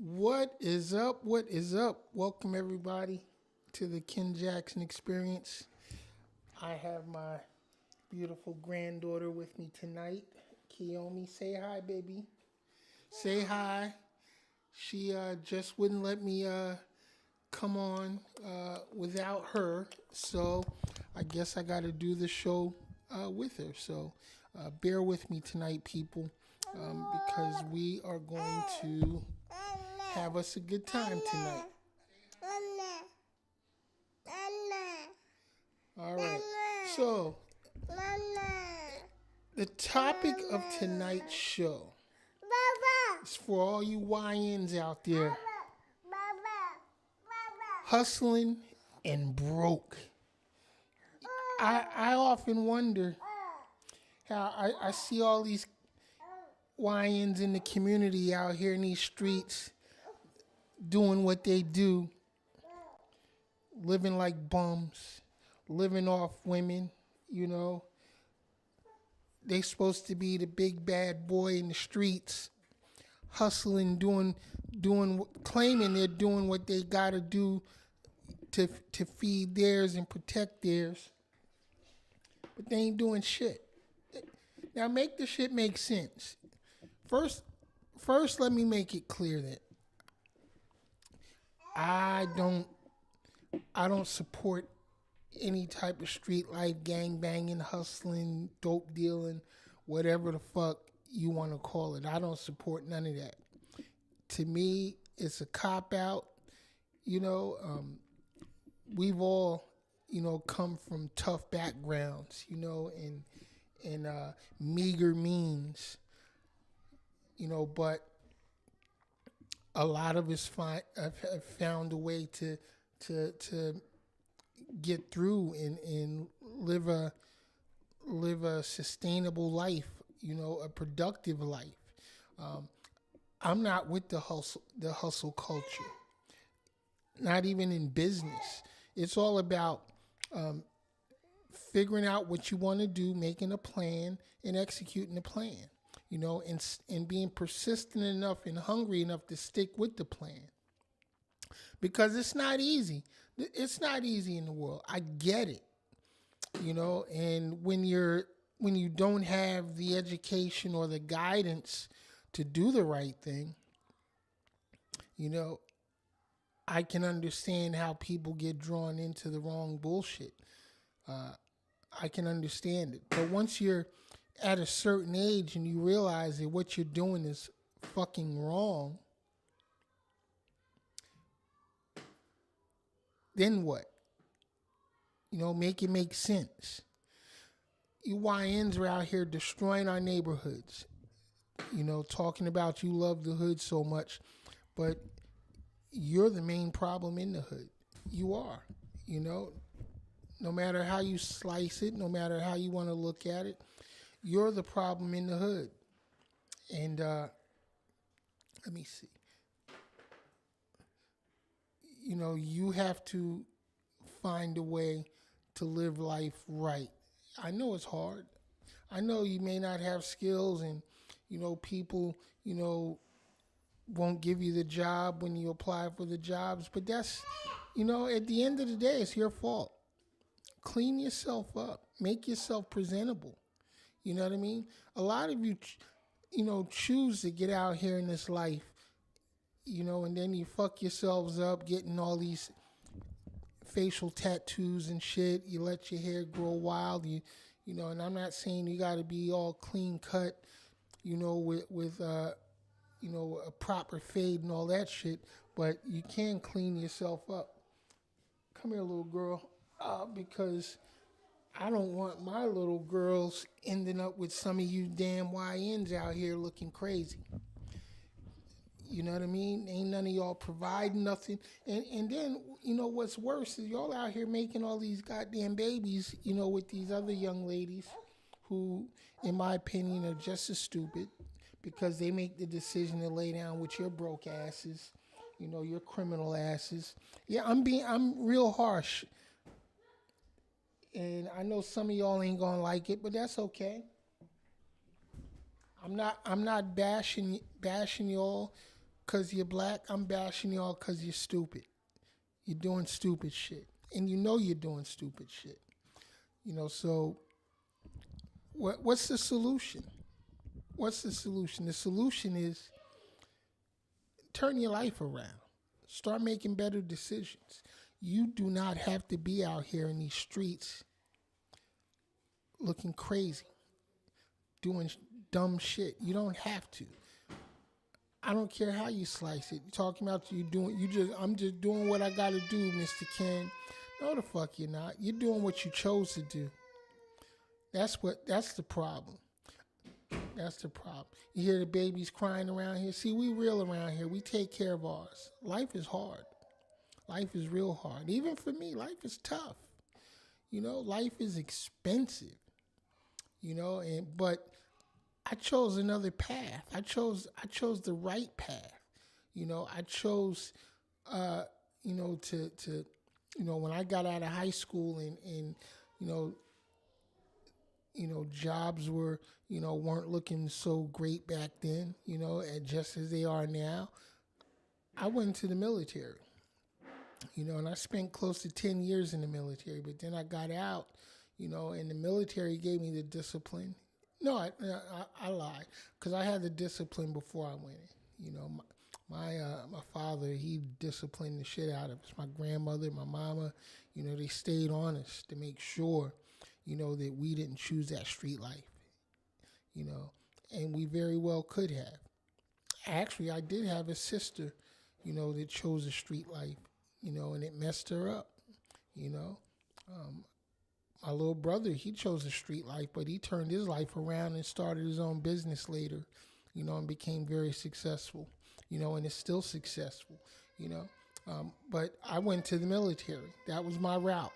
What is up? What is up? Welcome everybody to the Ken Jackson Experience. I have my beautiful granddaughter with me tonight. Kiyomi, say hi, baby. Say hi. She just wouldn't let me come on without her, so I guess I got to do the show with her. So bear with me tonight, people, because we are going to have us a good time tonight. All right. So, the topic of tonight's show is for all you YNs out there hustling and broke. I often wonder how I see all these YNs in the community out here in these streets doing what they do, living like bums, living off women, you know. They supposed to be the big bad boy in the streets, hustling, claiming they're doing what they gotta do to feed theirs and protect theirs, but they ain't doing shit. Now make the shit make sense. First, first, let me make it clear that I don't I don't support any type of street life, gang banging, hustling, dope dealing, whatever the fuck you want to call it. I don't support none of that. To me, it's a cop out. You know, we've all, come from tough backgrounds, and meager means, but a lot of us have found a way to get through and live a sustainable life, a productive life. Um, I'm not with the hustle culture, not even in business. It's all about um, figuring out what you want to do, making a plan, and executing the plan. And being persistent enough and hungry enough to stick with the plan because it's not easy. It's not easy in the world. I get it, and when you don't have the education or the guidance to do the right thing, you know, I can understand how people get drawn into the wrong bullshit. Uh, I can understand it. But once you're at a certain age and you realize that what you're doing is fucking wrong, then what? Make it make sense. You YNs are out here destroying our neighborhoods, talking about you love the hood so much, but you're the main problem in the hood. You are, you know, no matter how you slice it, no matter how you want to look at it, you're the problem in the hood. And let me see. You have to find a way to live life right. I know it's hard. I know you may not have skills and, people, won't give you the job when you apply for the jobs, but that's, at the end of the day, it's your fault. Clean yourself up, make yourself presentable. You know what I mean? A lot of you, choose to get out here in this life, and then you fuck yourselves up getting all these facial tattoos and shit. You let your hair grow wild. And I'm not saying you got to be all clean cut, with a proper fade and all that shit, but you can clean yourself up. Come here, little girl, because I don't want my little girls ending up with some of you damn YNs out here looking crazy. You know what I mean? Ain't none of y'all providing nothing. And then, what's worse is y'all out here making all these goddamn babies, with these other young ladies who, in my opinion, are just as stupid because they make the decision to lay down with your broke asses, your criminal asses. Yeah, I'm real harsh. And I know some of y'all ain't gonna like it, but that's okay. I'm not bashing y'all. because you're black. I'm bashing y'all because you're stupid. You're doing stupid shit. And you know you're doing stupid shit. So what's the solution? What's the solution? The solution is turn your life around. Start making better decisions. You do not have to be out here in these streets looking crazy, doing dumb shit. You don't have to. I don't care how you slice it. You're talking about I'm just doing what I gotta do, Mr. Ken. No, the fuck you're not. You're doing what you chose to do. That's the problem. That's the problem. You hear the babies crying around here. See, we real around here. We take care of ours. Life is hard. Life is real hard. Even for me, life is tough. Life is expensive. But I chose another path. I chose the right path. I chose to when I got out of high school and jobs weren't looking so great back then, and just as they are now. I went to the military, and I spent close to 10 years in the military, but then I got out, and the military gave me the discipline. No, I lied, because I had the discipline before I went in. My father, he disciplined the shit out of us. My grandmother, my mama, they stayed on us to make sure, that we didn't choose that street life, and we very well could have. Actually, I did have a sister, that chose a street life, and it messed her up, My little brother, he chose a street life, but he turned his life around and started his own business later, and became very successful, and is still successful, But I went to the military. That was my route.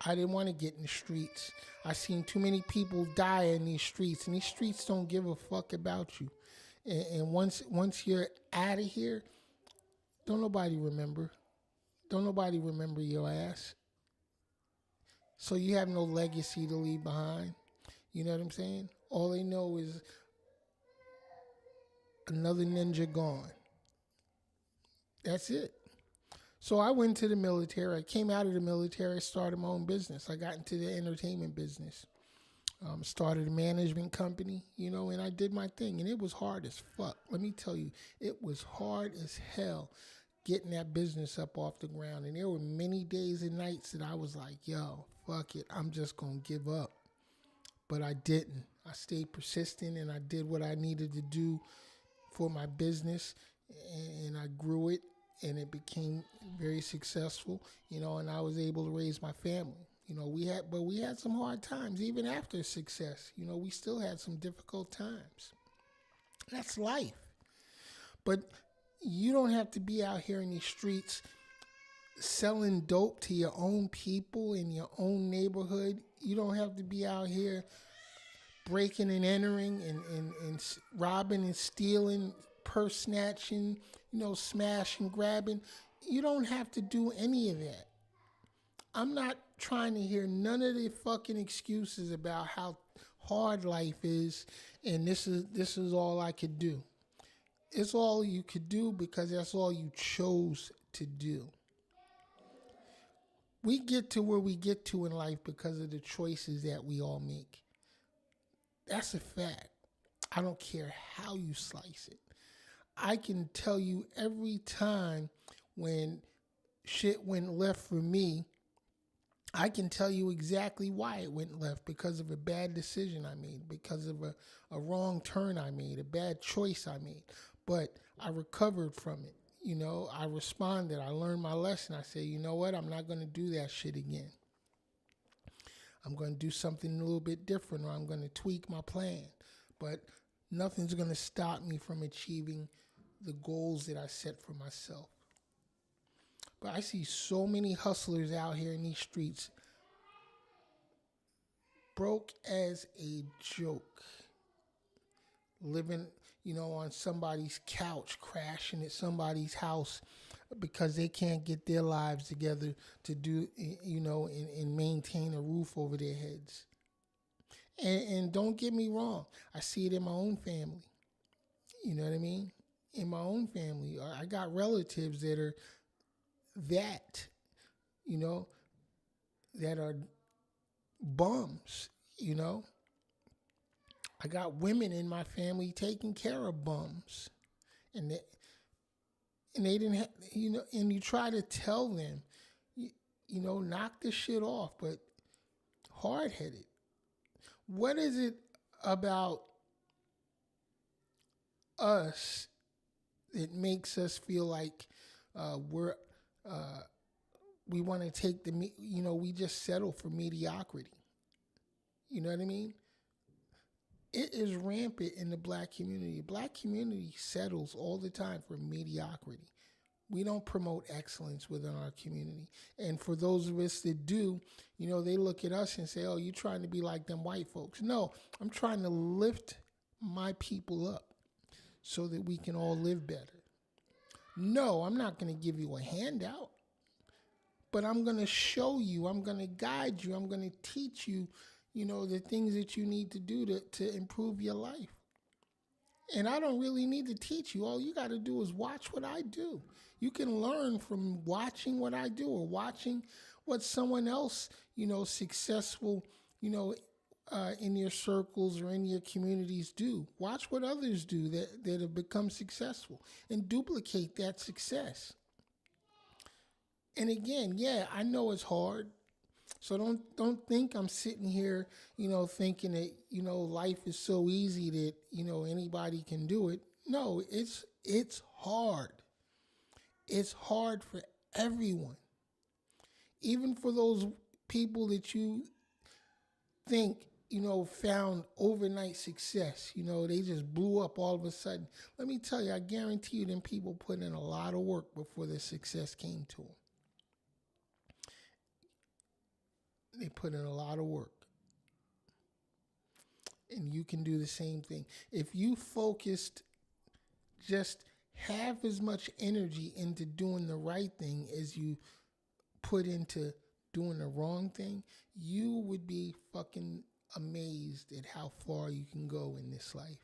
I didn't want to get in the streets. I seen too many people die in these streets, and these streets don't give a fuck about you. And once you're out of here, don't nobody remember. Don't nobody remember your ass. So you have no legacy to leave behind. You know what I'm saying? All they know is another ninja gone. That's it. So I went to the military. I came out of the military, started my own business. I got into the entertainment business. Started a management company, and I did my thing. And it was hard as fuck. Let me tell you, it was hard as hell getting that business up off the ground. And there were many days and nights that I was like, yo, fuck it, I'm just going to give up. But I didn't. I stayed persistent, and I did what I needed to do for my business, and I grew it, and it became very successful, and I was able to raise my family. We had some hard times. Even after success, we still had some difficult times. That's life. But you don't have to be out here in these streets selling dope to your own people in your own neighborhood. You don't have to be out here breaking and entering and robbing and stealing, purse snatching, smashing, grabbing. You don't have to do any of that. I'm not trying to hear none of the fucking excuses about how hard life is and this is all I could do. It's all you could do because that's all you chose to do. We get to where we get to in life because of the choices that we all make. That's a fact. I don't care how you slice it. I can tell you every time when shit went left for me, I can tell you exactly why it went left, because of a bad decision I made, because of a wrong turn I made, a bad choice I made. But I recovered from it. I responded. I learned my lesson. I said, you know what? I'm not going to do that shit again. I'm going to do something a little bit different, or I'm going to tweak my plan. But nothing's going to stop me from achieving the goals that I set for myself. But I see so many hustlers out here in these streets, broke as a joke, living, on somebody's couch, crashing at somebody's house because they can't get their lives together to do, and maintain a roof over their heads. And don't get me wrong, I see it in my own family. You know what I mean? in my own family. I got relatives that are that, you know, that are bums, you know. I got women in my family taking care of bums. And they, and they didn't have, and you try to tell them, knock this shit off, but hard headed. What is it about us that makes us feel like we're we want to take we just settle for mediocrity? You know what I mean? It is rampant in the black community. Black community settles all the time for mediocrity. We don't promote excellence within our community. And for those of us that do, they look at us and say, oh, you're trying to be like them white folks. No, I'm trying to lift my people up so that we can all live better. No, I'm not going to give you a handout, but I'm going to show you, I'm going to guide you, I'm going to teach you, the things that you need to do to improve your life. And I don't really need to teach you. All you got to do is watch what I do. You can learn from watching what I do or watching what someone else, successful, in your circles or in your communities do. Watch what others do that have become successful and duplicate that success. And again, yeah, I know it's hard. So don't think I'm sitting here, thinking that, life is so easy that, anybody can do it. No, it's hard. It's hard for everyone. Even for those people that you think, found overnight success, they just blew up all of a sudden. Let me tell you, I guarantee you them people put in a lot of work before the success came to them. They put in a lot of work. And you can do the same thing. If you focused just half as much energy into doing the right thing as you put into doing the wrong thing, you would be fucking amazed at how far you can go in this life.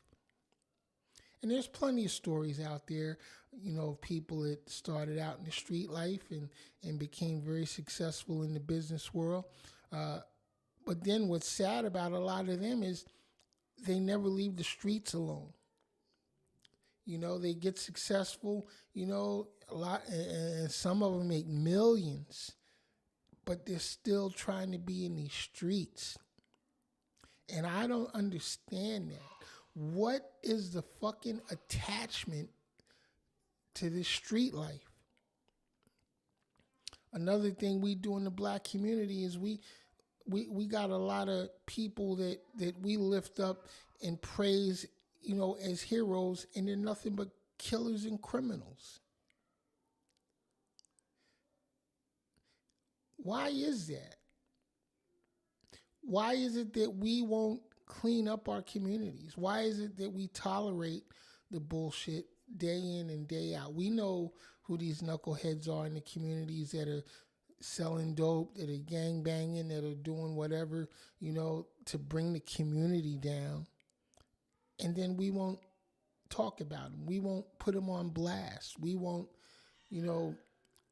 And there's plenty of stories out there, of people that started out in the street life and became very successful in the business world. But then what's sad about a lot of them is they never leave the streets alone. They get successful, a lot, and some of them make millions, but they're still trying to be in these streets. And I don't understand that. What is the fucking attachment to this street life? Another thing we do in the black community is we got a lot of people that we lift up and praise, as heroes, and they're nothing but killers and criminals. Why is that? Why is it that we won't clean up our communities? Why is it that we tolerate the bullshit day in and day out? We know who these knuckleheads are in the communities that are selling dope, that are gang banging, that are doing whatever, to bring the community down. And then we won't talk about them. We won't put them on blast. We won't,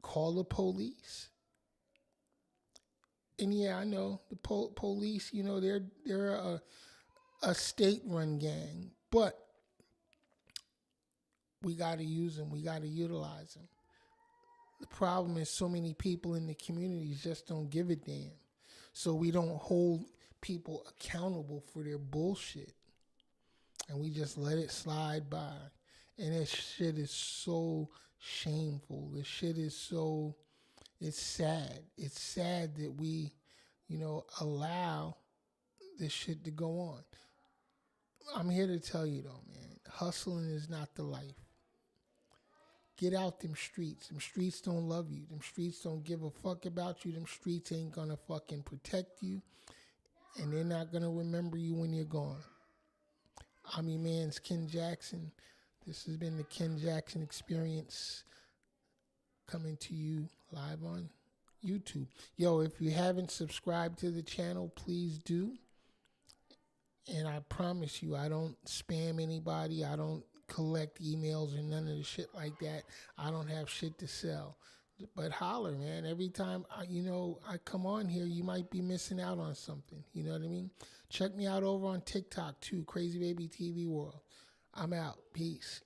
call the police. And yeah, I know the police, they're a state-run gang, but we got to use them. We got to utilize them. The problem is so many people in the communities just don't give a damn. So we don't hold people accountable for their bullshit. And we just let it slide by. And that shit is so shameful. This shit is so, it's sad. It's sad that we, allow this shit to go on. I'm here to tell you though, man, hustling is not the life. Get out them streets. Them streets don't love you. Them streets don't give a fuck about you. Them streets ain't gonna fucking protect you. And they're not gonna remember you when you're gone. I'm your man's Ken Jackson. This has been the Ken Jackson Experience, coming to you live on YouTube. Yo, if you haven't subscribed to the channel, please do. And I promise you, I don't spam anybody. I don't collect emails or none of the shit like that. I don't have shit to sell. But holler, man. Every time I come on here, you might be missing out on something. You know what I mean? Check me out over on TikTok too, Crazy Baby TV World. I'm out. Peace.